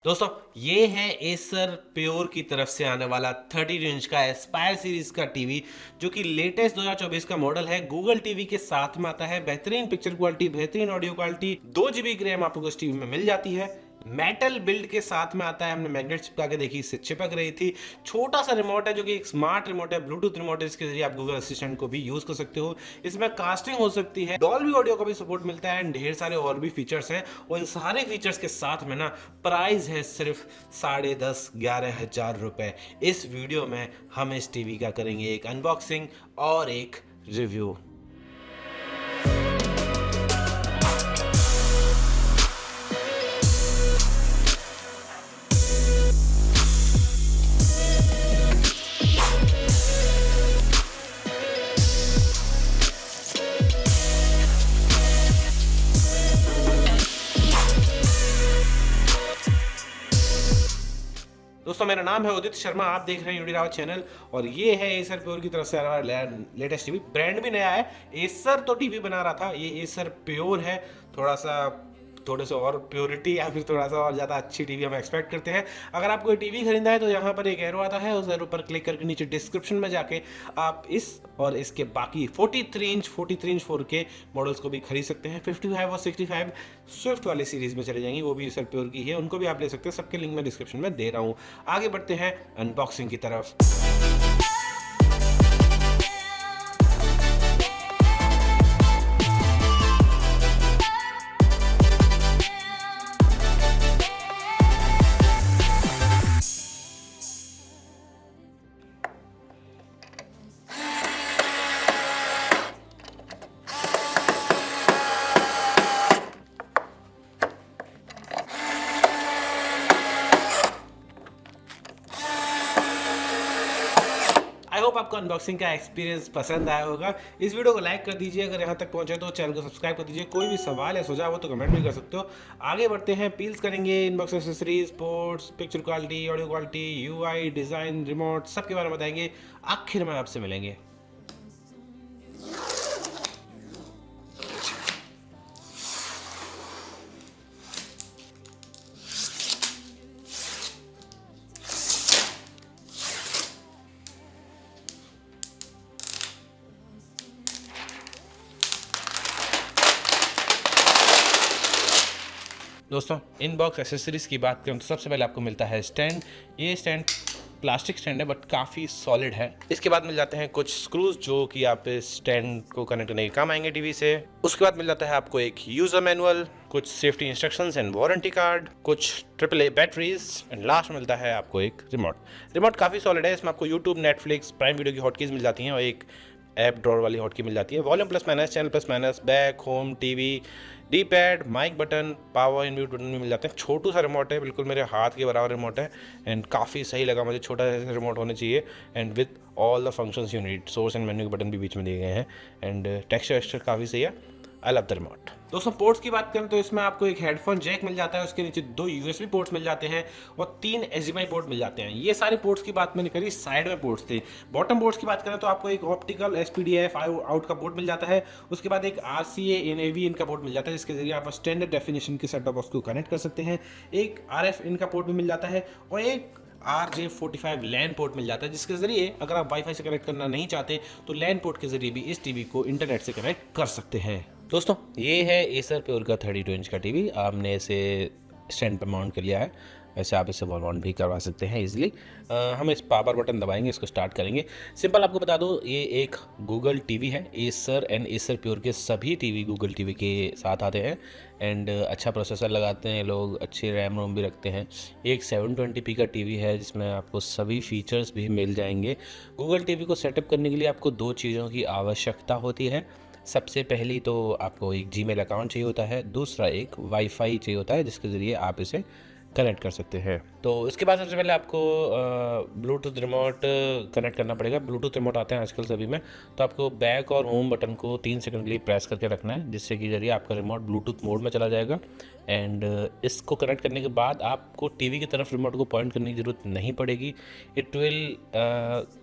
दोस्तों ये है एसर प्योर की तरफ से आने वाला 32 इंच का एस्पायर सीरीज का टीवी जो कि लेटेस्ट 2024 का मॉडल है। गूगल टीवी के साथ में आता है। बेहतरीन पिक्चर क्वालिटी, बेहतरीन ऑडियो क्वालिटी, 2 GB की रैम आपको इस टीवी में मिल जाती है। मेटल बिल्ड के साथ में आता है। हमने मैग्नेट चिपका के देखी, इससे चिपक रही थी। छोटा सा रिमोट है जो कि एक स्मार्ट रिमोट है, ब्लूटूथ रिमोट है, इसके जरिए आप गूगल असिस्टेंट को भी यूज कर सकते हो। इसमें कास्टिंग हो सकती है, डॉल्बी ऑडियो का भी सपोर्ट मिलता है, ढेर सारे और भी फीचर्स हैं। और इन सारे फीचर्स के साथ में ना प्राइस है सिर्फ 10,500-11,000 रुपए। इस वीडियो में हम इस टीवी का करेंगे एक अनबॉक्सिंग और एक रिव्यू। दोस्तों मेरा नाम है उदित शर्मा, आप देख रहे हैं यूडी रावत चैनल और ये है एसर प्योर की तरफ से आने वाला लेटेस्ट टीवी। ब्रांड भी नया है। एसर तो टीवी बना रहा था, ये एसर प्योर है। थोड़े से और प्योरिटी या फिर थोड़ा सा और ज़्यादा अच्छी टीवी हम एक्सपेक्ट करते हैं। अगर आपको टीवी खरीदना है तो यहाँ पर एक एरो आता है, उस एरो पर क्लिक करके नीचे डिस्क्रिप्शन में जाके आप इस और इसके बाकी 43 इंच 4K मॉडल्स को भी खरीद सकते हैं। 55 और 65 स्विफ्ट वाली सीरीज में चले जाएंगी, वो भी एसर प्योर की है, उनको भी आप ले सकते हैं। सबके लिंक मैं डिस्क्रिप्शन में दे रहा हूँ। आगे बढ़ते हैं अनबॉक्सिंग की तरफ। आई होप आपको अनबॉक्सिंग का एक्सपीरियंस पसंद आया होगा। इस वीडियो को लाइक कर दीजिए, अगर यहाँ तक पहुँचे तो चैनल को सब्सक्राइब कर दीजिए। कोई भी सवाल या सुझाव हो तो कमेंट भी कर सकते हो। आगे बढ़ते हैं, पील्स करेंगे, inbox accessories, ports, picture quality, audio quality, UI, design, remote, सबके बारे में बताएंगे। आखिर में आपसे मिलेंगे। दोस्तों इनबॉक्स एसेसरीज की बात करें तो सबसे पहले आपको मिलता है स्टैंड। ये स्टैंड प्लास्टिक स्टैंड है बट काफ़ी सॉलिड है। इसके बाद मिल जाते हैं कुछ स्क्रूज जो कि आप इस स्टैंड को कनेक्ट करने के काम आएंगे टीवी से। उसके बाद मिल जाता है आपको एक यूजर मैनुअल, कुछ safety instructions and warranty card, कुछ AAA बैटरीज एंड लास्ट मिलता है आपको एक रिमोट काफ़ी सॉलिड है। इसमें आपको यूट्यूब, नेटफ्लिक्स, प्राइम वीडियो की हॉटकीज मिल जाती हैं और एक ऐप ड्रॉर वाली हॉटकी मिल जाती है। Volume plus minus, channel plus minus, back, home, TV, D pad, mic button, power इन म्यूट बटन भी मिल जाते हैं। छोटू सा रिमोट है, बिल्कुल मेरे हाथ के बराबर रिमोट है एंड काफ़ी सही लगा मुझे। छोटा सा रिमोट होना चाहिए and with all the functions you need. Source and menu के बटन भी बीच में दिए गए हैं एंड टेक्सचर काफ़ी सही है। I love the remote. दोस्तों पोर्ट्स की बात करें तो इसमें आपको एक हेडफोन जैक मिल जाता है, उसके नीचे 2 USB पोर्ट्स मिल जाते हैं और 3 HDMI पोर्ट मिल जाते हैं। ये सारे पोर्ट्स की बात मैंने करी, साइड में पोर्ट्स थे। बॉटम पोर्ट्स की बात करें तो आपको एक ऑप्टिकल SPDIF आउट का पोर्ट मिल जाता है। उसके बाद एक RCA इन AV इन का पोर्ट मिल जाता है, जिसके जरिए आप स्टैंडर्ड डेफिनेशन के सेट टॉप बॉक्स को कनेक्ट कर सकते हैं। एक RF इन का पोर्ट भी मिल जाता है और एक RJ45 लैन पोर्ट मिल जाता है, जिसके जरिए अगर आप वाईफाई से कनेक्ट करना नहीं चाहते तो लैन पोर्ट के जरिए भी इस टीवी को इंटरनेट से कनेक्ट कर सकते हैं। दोस्तों ये है एसर प्योर का 32 इंच का टीवी। आपने इसे स्टैंड पर माउंट कर लिया है, वैसे आप इसे वॉल माउंट भी करवा सकते हैं इजीली। हम इस पावर बटन दबाएंगे, इसको स्टार्ट करेंगे। सिंपल आपको बता दो, ये एक गूगल टीवी है। एसर एंड एसर प्योर के सभी टीवी गूगल टीवी के साथ आते हैं एंड अच्छा प्रोसेसर लगाते हैं लोग, अच्छी रैम रोम भी रखते हैं। एक 720p का टीवी है जिसमें आपको सभी फीचर्स भी मिल जाएंगे। गूगल टीवी को सेटअप करने के लिए आपको 2 चीज़ों की आवश्यकता होती है। सबसे पहली तो आपको एक जीमेल अकाउंट चाहिए होता है, दूसरा एक वाईफाई चाहिए होता है जिसके ज़रिए आप इसे कनेक्ट कर सकते हैं। तो इसके बाद सबसे पहले आपको ब्लूटूथ रिमोट कनेक्ट करना पड़ेगा। ब्लूटूथ रिमोट आते हैं आजकल सभी में, तो आपको बैक और होम बटन को 3 सेकंड के लिए प्रेस करके रखना है, जिससे कि जरिए आपका रिमोट ब्लूटूथ मोड में चला जाएगा। एंड इसको कनेक्ट करने के बाद आपको टीवी की तरफ रिमोट को पॉइंट करने की ज़रूरत नहीं पड़ेगी। It will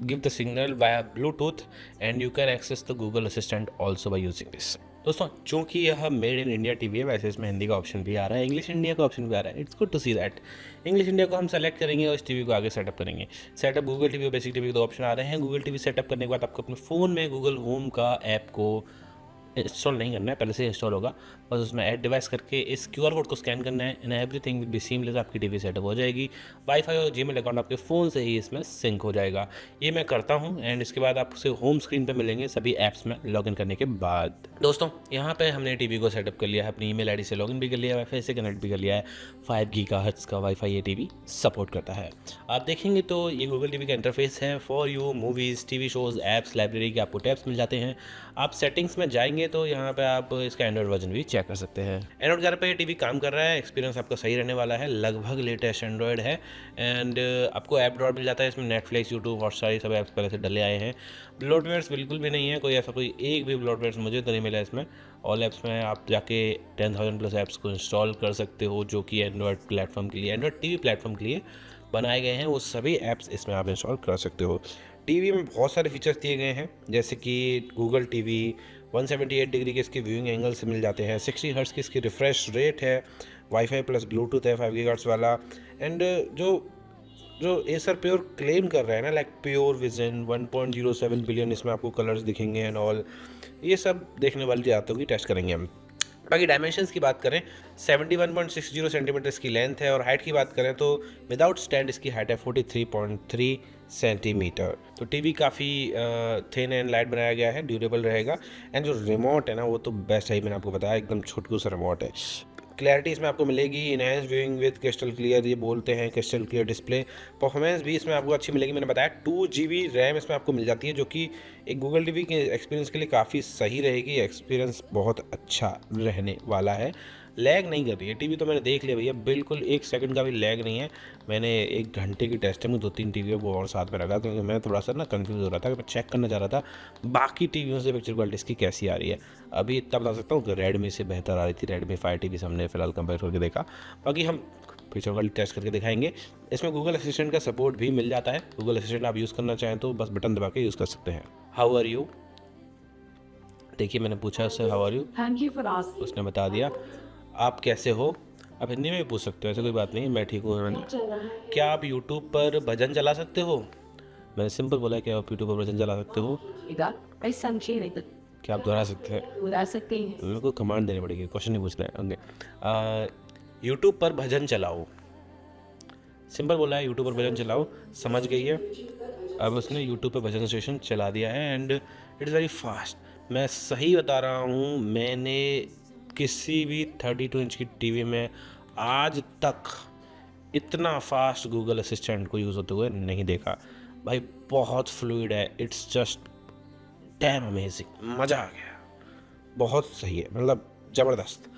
give the signal via Bluetooth and you can access the Google Assistant also by using this. दोस्तों चूंकि यह मेड इन इंडिया टीवी है, वैसे इसमें हिंदी का ऑप्शन भी आ रहा है, इंग्लिश इंडिया का ऑप्शन भी आ रहा है। It's good to see that. English India को हम सेलेक्ट करेंगे और इस टीवी को आगे सेटअप करेंगे। सेटअप गूगल टीवी और बेसिक टीवी के दो ऑप्शन आ रहे हैं। गूगल टीवी सेटअप करने के बाद आपको अपने फ़ोन में गूगल होम का ऐप को इंस्टॉल नहीं करना है, पहले से इंस्टॉल होगा। बस उसमें ऐड डिवाइस करके इस क्यूआर कोड को स्कैन करना है and everything will be seamless, आपकी टीवी सेटअप हो जाएगी। वाईफाई और जीमेल अकाउंट आपके फ़ोन से ही इसमें सिंक हो जाएगा। ये मैं करता हूँ एंड इसके बाद आपसे होम स्क्रीन पे मिलेंगे सभी ऐप्स में लॉगिन करने के बाद। दोस्तों यहाँ पे हमने टीवी को सेटअप कर लिया है, अपनी ईमेल आईडी से लॉगिन भी कर लिया है, वाईफाई से कनेक्ट भी कर लिया है। 5 गीगाहर्ट्ज का वाईफाई ये टीवी सपोर्ट करता है। आप देखेंगे तो ये गूगल टीवी का इंटरफेस है। For you, movies, TV shows, apps, library के आपको टैब्स मिल जाते हैं। आप सेटिंग्स में जाएंगे तो यहाँ पे आप इसका एंड्रॉइड वर्जन भी चेक कर सकते हैं। एंड्रॉइड 11 पे टीवी काम कर रहा है, एक्सपीरियंस आपका सही रहने वाला है, लगभग लेटेस्ट एंड्रॉइड है। एंड आपको ऐप ड्रॉप मिल जाता है, इसमें नेटफ्लिक्स, यूट्यूब, हॉटस्टार ये सब ऐप्स पहले से डले आए हैं। ब्लोटवेयर्स बिल्कुल भी नहीं है, कोई ऐसा कोई एक भी ब्लोटवेयर्स मुझे तो नहीं मिला इसमें। ऑल ऐप्स में आप जाके 10,000 प्लस ऐप्स को इंस्टॉल कर सकते हो जो कि एंड्रॉइड प्लेटफॉर्म के लिए, एंड्रॉइड टीवी प्लेटफॉर्म के लिए बनाए गए हैं। वो सभी ऐप्स इसमें आप इंस्टॉल कर सकते हो। टीवी में बहुत सारे फीचर्स दिए गए हैं, जैसे कि गूगल टीवी 178 डिग्री के इसके व्यूइंग एंगल से मिल जाते हैं, 60 हर्ट्ज की इसकी रिफ्रेश रेट है, वाईफाई प्लस ब्लूटूथ है 5 गीगाहर्ट्ज वाला। एंड जो एसर प्योर क्लेम कर रहा है ना, लाइक प्योर विजन 1.07 बिलियन इसमें आपको कलर्स दिखेंगे एंड ऑल, ये सब देखने वाली बातों की टेस्ट करेंगे हम। बाकी डायमेंशंस की बात करें 71.60 सेंटीमीटर इसकी लेंथ है, और हाइट की बात करें तो विदाउट स्टैंड इसकी हाइट है 43.3 सेंटीमीटर। तो टीवी काफ़ी थिन एंड लाइट बनाया गया है, ड्यूरेबल रहेगा। एंड जो रिमोट है ना वो तो बेस्ट है, मैंने आपको बताया एकदम छोटकू सा रिमोट है। क्लैरिटी इसमें आपको मिलेगी, enhance viewing with crystal clear, ये बोलते हैं क्रिस्टल क्लियर डिस्प्ले। परफॉर्मेंस भी इसमें आपको अच्छी मिलेगी, मैंने बताया 2 GB रैम इसमें आपको मिल जाती है, जो कि एक गूगल टीवी के एक्सपीरियंस के लिए काफ़ी सही रहेगी। एक्सपीरियंस बहुत अच्छा रहने वाला है, लैग नहीं कर रही है टीवी, तो मैंने देख लिया भैया, बिल्कुल 1 सेकंड का भी लैग नहीं है। मैंने 1 घंटे की टेस्टिंग में 2-3 टीवी वो और साथ में रखा, क्योंकि मैं थोड़ा सा ना कंफ्यूज हो रहा था, मैं चेक करना चाह रहा था बाकी टीवियों से पिक्चर क्वालिटी इसकी कैसी आ रही है। अभी इतना बता सकता हूँ कि रेडमी से बेहतर आ रही थी, रेडमी 5 टीवी से हमने फिलहाल कंपेयर करके देखा। बाकी हम पिक्चर क्वालिटी टेस्ट करके दिखाएंगे। इसमें गूगल असिस्टेंट का सपोर्ट भी मिल जाता है। गूगल असिस्टेंट आप यूज़ करना चाहें तो बस बटन दबा के यूज़ कर सकते हैं। हाउ आर यू, देखिए मैंने पूछा उससे how are you, thank you for asking. उसने बता दिया। आप कैसे हो, आप हिंदी में भी पूछ सकते हो, ऐसे कोई बात नहीं, मैं ठीक हूँ। मैंने क्या आप यूट्यूब पर भजन चला सकते हो, मैंने सिंपल बोला क्या आप यूट्यूब पर भजन चला सकते हो। क्या आप दोहरा सकते हैं, उड़ा सकते हैं। मेरे को कमांड देनी पड़ेगी, क्वेश्चन नहीं पूछना है। ओके, यूट्यूब पर भजन चलाओ, सिंपल बोला है यूट्यूब पर भजन चलाओ, समझ गई है। अब उसने यूट्यूब पर भजन स्टेशन चला दिया है एंड इट्स वेरी फास्ट। मैं सही बता रहा हूँ, मैंने किसी भी 32 इंच की टीवी में आज तक इतना फास्ट गूगल असिस्टेंट को यूज़ होते हुए नहीं देखा भाई, बहुत फ्लूइड है, इट्स जस्ट डैम अमेजिंग, मज़ा आ गया, बहुत सही है, मतलब ज़बरदस्त।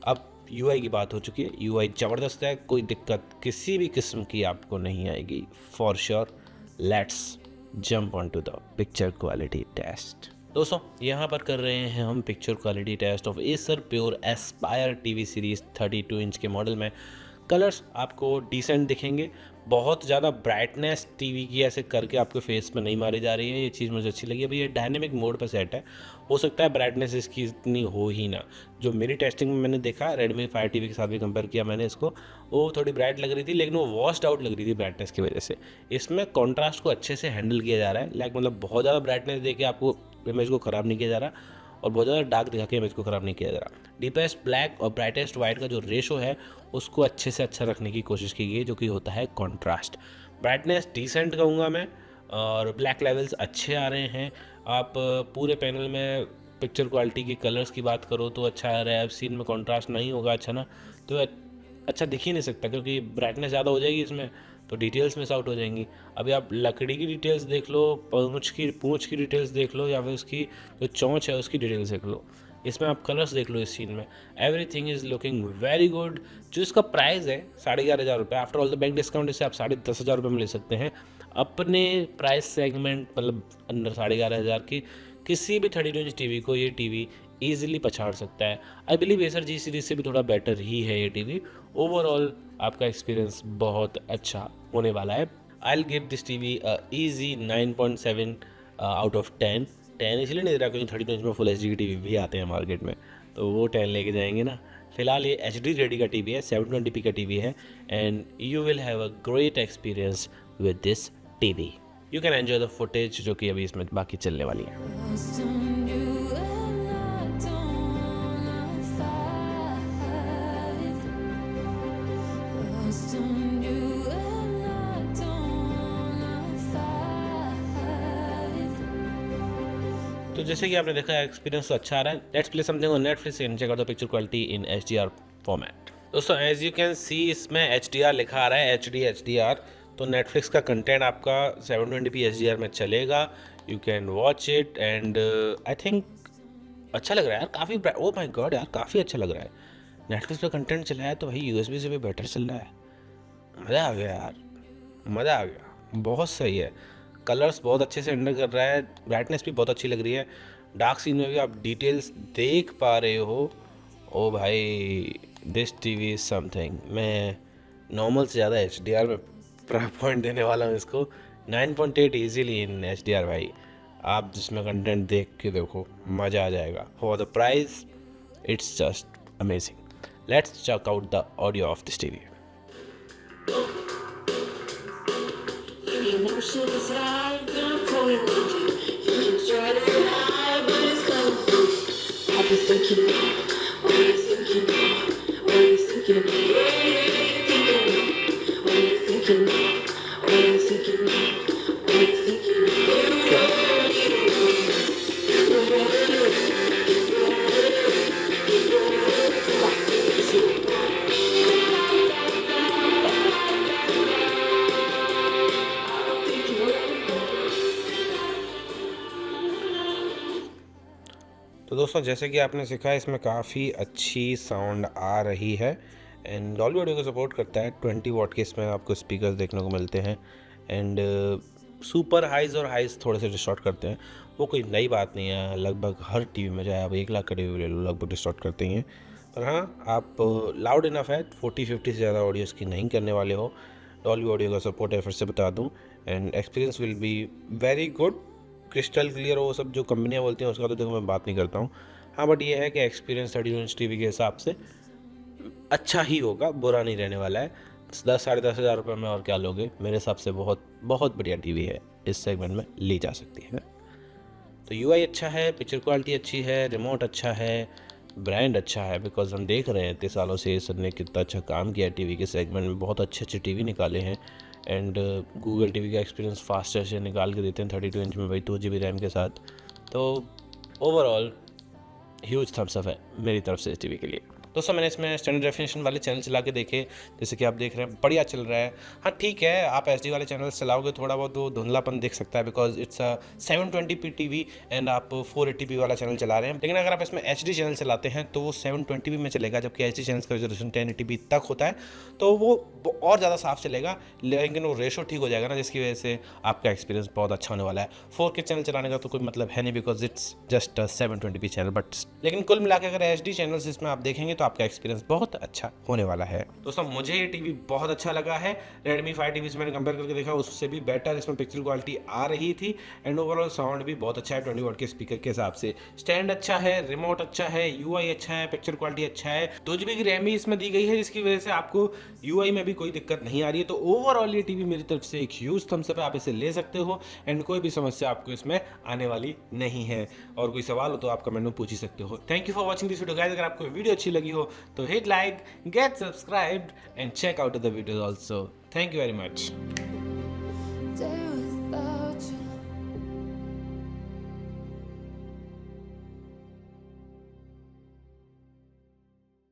अब यूआई की बात हो चुकी है, यूआई ज़बरदस्त है, कोई दिक्कत किसी भी किस्म की आपको नहीं आएगी for sure. Let's jump on to the picture quality test. दोस्तों यहाँ पर कर रहे हैं हम picture quality test of Acer Pure Aspire TV series 32 inch के मॉडल में। कलर्स आपको डिसेंट दिखेंगे, बहुत ज़्यादा ब्राइटनेस टीवी की ऐसे करके आपके फेस पे नहीं मारी जा रही है, ये चीज़ मुझे अच्छी लगी। अभी ये डायनेमिक मोड पर सेट है, हो सकता है ब्राइटनेस इसकी इतनी हो ही ना। जो मेरी टेस्टिंग में मैंने देखा, रेडमी 5 टीवी के साथ भी कंपेयर किया मैंने इसको, वो थोड़ी ब्राइट लग रही थी, लेकिन वो वॉश्ड आउट लग रही थी ब्राइटनेस की वजह से। इसमें कॉन्ट्रास्ट को अच्छे से हैंडल किया जा रहा है, लाइक मतलब बहुत ज़्यादा ब्राइटनेस दे के आपको इमेज को ख़राब नहीं किया जा रहा, और बहुत ज़्यादा डार्क दिखा के इमेज को ख़राब नहीं किया जा रहा। डीपेस्ट ब्लैक और ब्राइटेस्ट वाइट का जो रेशो है उसको अच्छे से अच्छा रखने की कोशिश की गई है, जो कि होता है कॉन्ट्रास्ट। ब्राइटनेस डिसेंट कहूँगा मैं, और ब्लैक लेवल्स अच्छे आ रहे हैं। आप पूरे पैनल में पिक्चर क्वालिटी की कलर्स की बात करो तो अच्छा आ रहा है। अब सीन में कॉन्ट्रास्ट नहीं होगा अच्छा ना, तो अच्छा दिख ही नहीं सकता, क्योंकि ब्राइटनेस ज़्यादा हो जाएगी इसमें तो डिटेल्स मिस आउट हो जाएंगी। अभी आप लकड़ी की डिटेल्स देख लो, पूंछ की डिटेल्स देख लो, या फिर उसकी जो चोंच है उसकी डिटेल्स देख लो, इसमें आप कलर्स देख लो इस सीन में, everything is looking very good. जो इसका प्राइस है 11,500 रुपये, after all the bank discount इसे आप 10,500 रुपये में ले सकते हैं। अपने प्राइस सेगमेंट मतलब अंडर 11,500 की किसी भी 32 इंच टीवी को ये टीवी ईजिली पछाड़ सकता है। I believe Acer G series से भी थोड़ा बेटर ही है ये टीवी। ओवरऑल आपका एक्सपीरियंस बहुत अच्छा होने वाला है। I will give this TV easy 9.7 out of 10। 10 इसलिए नहीं दे रहा क्योंकि 32 इंच में फुल एच डी की टीवी भी आते हैं मार्केट में, तो वो 10 लेके जाएंगे ना। फिलहाल ये एच डी रेडी का टीवी है, 720p का टीवी है, and you will have a great experience with this TV. You can enjoy the footage जो कि अभी इसमें बाकी चलने वाली है। तो जैसे कि आपने देखा एक्सपीरियंस तो अच्छा आ रहा है। Let's play something on Netflix and check out the picture quality in HDR format. दोस्तों एज यू कैन सी इसमें HDR लिखा आ रहा है, HD HDR। तो नेटफ्लिक्स का कंटेंट आपका 720p HDR में चलेगा। You can watch it and I think अच्छा लग रहा है यार, काफ़ी। ओ माय गॉड यार, काफ़ी अच्छा लग रहा है। नेटफ्लिक्स पे कंटेंट चला है तो भाई USB से भी बेटर चल रहा है। मज़ा आ गया यार, मज़ा आ गया, बहुत सही है। कलर्स बहुत अच्छे से रेंडर कर रहा है, ब्राइटनेस भी बहुत अच्छी लग रही है। डार्क सीन में भी आप डिटेल्स देख पा रहे हो। ओ भाई, दिस टीवी इज़ समथिंग। मैं नॉर्मल से ज़्यादा HDR में पॉइंट देने वाला हूँ इसको। 9.8 इजीली इन HDR भाई। आप जिसमें कंटेंट देख के देखो, मज़ा आ जाएगा। For the price it's just amazing. Let's check out the audio of this TV. Emotions like I'm going with you. You can try to hide, but it's coming through. I was thinking, always thinking, always thinking, always thinking, always thinking, always thinking, always thinking. तो दोस्तों जैसे कि आपने सीखा, इसमें काफ़ी अच्छी sound आ रही है एंड डॉल्बी ऑडियो को सपोर्ट करता है। 20 वॉट के इसमें आपको स्पीकर्स देखने को मिलते हैं एंड सुपर हाइज और हाइज थोड़े से डिस्टॉर्ट करते हैं। वो कोई नई बात नहीं है, लगभग हर टीवी में, चाहे आप 1 लाख का टीवी ले लो, लगभग डिस्टॉर्ट करते ही हैं। पर हाँ, आप लाउड इनफ है, 40-50 से ज़्यादा ऑडियो इसकी नहीं करने वाले हो। डॉल्बी ऑडियो का सपोर्ट है, फिर से बता दूँ, and experience will be very good. Crystal clear वो सब जो कंपनियां बोलती हैं उसका तो देखो मैं बात नहीं करता हूँ। हाँ, बट ये है कि एक्सपीरियंस 32 इंच टीवी के हिसाब से अच्छा ही होगा, बुरा नहीं रहने वाला है। 10-10.5 हज़ार रुपये में और क्या लोगे, मेरे हिसाब से बहुत बहुत बढ़िया टीवी है, इस सेगमेंट में ली जा सकती है। तो UI अच्छा है, पिक्चर क्वालिटी अच्छी है, रिमोट अच्छा है, ब्रांड अच्छा है। बिकॉज हम देख रहे हैं इतने सालों से सर ने कितना अच्छा काम किया है टीवी के सेगमेंट में, बहुत अच्छे अच्छे टीवी निकाले हैं एंड गूगल टीवी का एक्सपीरियंस फास्ट से निकाल के देते हैं 32 इंच में भाई, 2 GB रैम के साथ। तो ओवरऑल ह्यूज थम्स अप है मेरी तरफ से इस टीवी के लिए। दोस्तों मैंने इसमें स्टैंडर्ड डेफिनेशन वाले चैनल चला के देखे, जैसे कि आप देख रहे हैं बढ़िया चल रहा है। हाँ ठीक है, आप HD वाले चैनल चलाओगे थोड़ा बहुत तो धुंधलापन देख सकता है, because it's a 720p TV and आप 480p वाला चैनल चला रहे हैं। लेकिन अगर आप इसमें HD चैनल चलाते हैं तो वो 720p में चलेगा, जबकि HD चैनल का रेजोल्यूशन 1080p तक होता है, तो वो और ज़्यादा साफ चलेगा। लेकिन वो रेशो ठीक हो जाएगा ना, जिसकी वजह से आपका एक्सपीरियंस बहुत अच्छा होने वाला है। 4K चैनल चलाने का तो कोई मतलब है नहीं, because it's just 720p channel. But लेकिन कुल मिला के अगर HD चैनल्स इसमें आप देखेंगे तो आपका एक्सपीरियंस बहुत अच्छा होने वाला है। दोस्तों मुझे ये टीवी बहुत अच्छा लगा है। Redmi 5 टीवी से मैंने कंपेयर करके देखा, उससे भी बेटर इसमें पिक्चर क्वालिटी आ रही थी एंड ओवरऑल साउंड भी बहुत अच्छा है 20 वॉट के स्पीकर के हिसाब से। स्टैंड अच्छा है, रिमोट अच्छा है, UI अच्छा है, पिक्चर क्वालिटी अच्छा है। 2 GB की रैम भी इसमें दी गई है, जिसकी वजह से आपको UI में भी कोई दिक्कत नहीं आ रही है। तो ओवरऑल ये टीवी मेरी तरफ से एक ह्यूज थम्स अप है, आप इसे ले सकते हो एंड कोई भी समस्या आपको इसमें आने वाली नहीं है। और कोई सवाल हो तो आप कमेंट में पूछ ही सकते हो। Thank you for watching this video guys. अगर आपको वीडियो अच्छी लगी हो तो hit like, get subscribed and check out the videos also. Thank you very much.